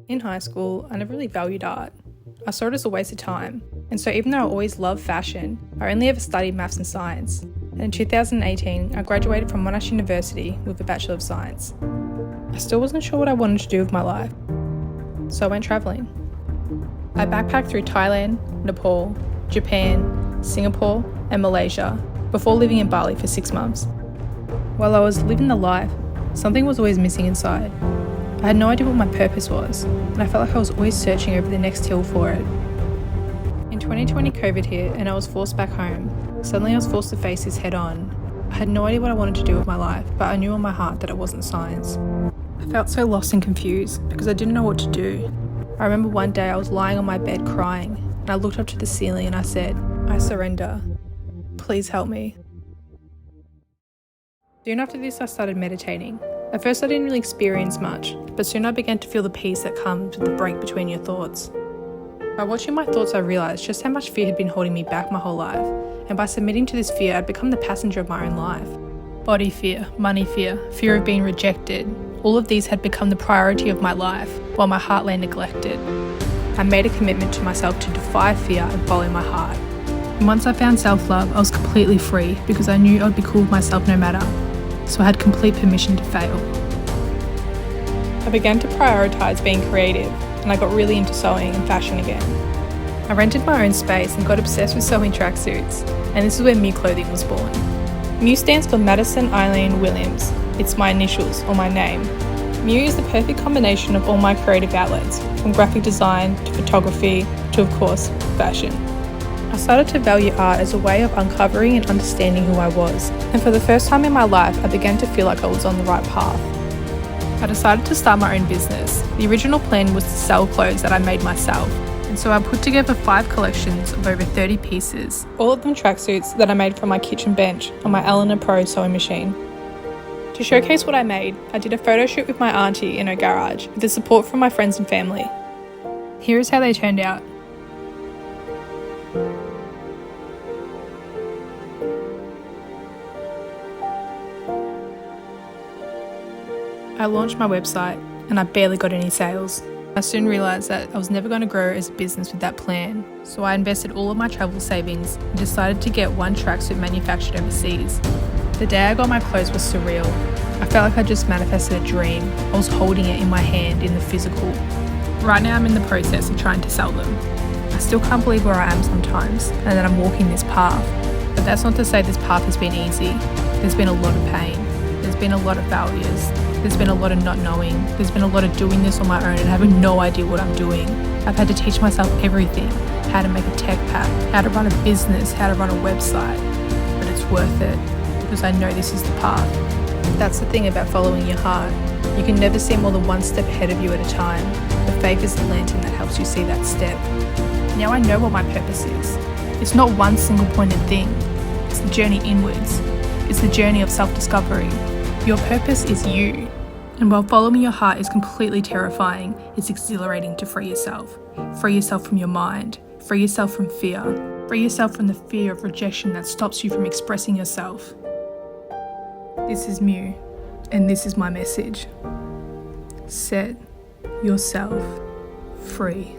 In high school, I never really valued art. I saw it as a waste of time, and so even though I always loved fashion, I only ever studied maths and science. And in 2018, I graduated from Monash University with a Bachelor of Science. I still wasn't sure what I wanted to do with my life, so I went travelling. I backpacked through Thailand, Nepal, Japan, Singapore, and Malaysia before living in Bali for 6 months. While I was living the life, something was always missing inside. I had no idea what my purpose was, and I felt like I was always searching over the next hill for it. In 2020, COVID hit and I was forced back home. Suddenly I was forced to face this head on. I had no idea what I wanted to do with my life, but I knew in my heart that it wasn't science. I felt so lost and confused because I didn't know what to do. I remember one day I was lying on my bed crying, and I looked up to the ceiling and I said, "I surrender. Please help me." Soon after this, I started meditating. At first I didn't really experience much, but soon I began to feel the peace that comes with the break between your thoughts. By watching my thoughts, I realised just how much fear had been holding me back my whole life, and by submitting to this fear, I'd become the passenger of my own life. Body fear, money fear, fear of being rejected, all of these had become the priority of my life, while my heart lay neglected. I made a commitment to myself to defy fear and follow my heart. And once I found self-love, I was completely free because I knew I'd be cool with myself no matter. So I had complete permission to fail. I began to prioritise being creative, and I got really into sewing and fashion again. I rented my own space and got obsessed with sewing tracksuits, and this is where MEW Clothing was born. MEW stands for Madison Eileen Williams. It's my initials, or my name. MEW is the perfect combination of all my creative outlets, from graphic design to photography to, of course, fashion. I started to value art as a way of uncovering and understanding who I was, and for the first time in my life, I began to feel like I was on the right path. I decided to start my own business. The original plan was to sell clothes that I made myself, and so I put together 5 collections of over 30 pieces, all of them tracksuits that I made from my kitchen bench on my Eleanor Pro sewing machine. To showcase what I made, I did a photo shoot with my auntie in her garage with the support from my friends and family. Here is how they turned out. I launched my website and I barely got any sales. I soon realised that I was never going to grow as a business with that plan, so I invested all of my travel savings and decided to get one tracksuit manufactured overseas. The day I got my clothes was surreal. I felt like I just manifested a dream. I was holding it in my hand in the physical. Right now I'm in the process of trying to sell them. I still can't believe where I am sometimes and that I'm walking this path. But that's not to say this path has been easy. There's been a lot of pain. There's been a lot of failures. There's been a lot of not knowing. There's been a lot of doing this on my own and having no idea what I'm doing. I've had to teach myself everything. How to make a tech pack, how to run a business, how to run a website. But it's worth it because I know this is the path. That's the thing about following your heart. You can never see more than one step ahead of you at a time. But faith is the lantern that helps you see that step. Now I know what my purpose is. It's not one single pointed thing. It's the journey inwards. It's the journey of self-discovery. Your purpose is you. And while following your heart is completely terrifying, it's exhilarating to free yourself. Free yourself from your mind. Free yourself from fear. Free yourself from the fear of rejection that stops you from expressing yourself. This is MEW, and this is my message. Set yourself free.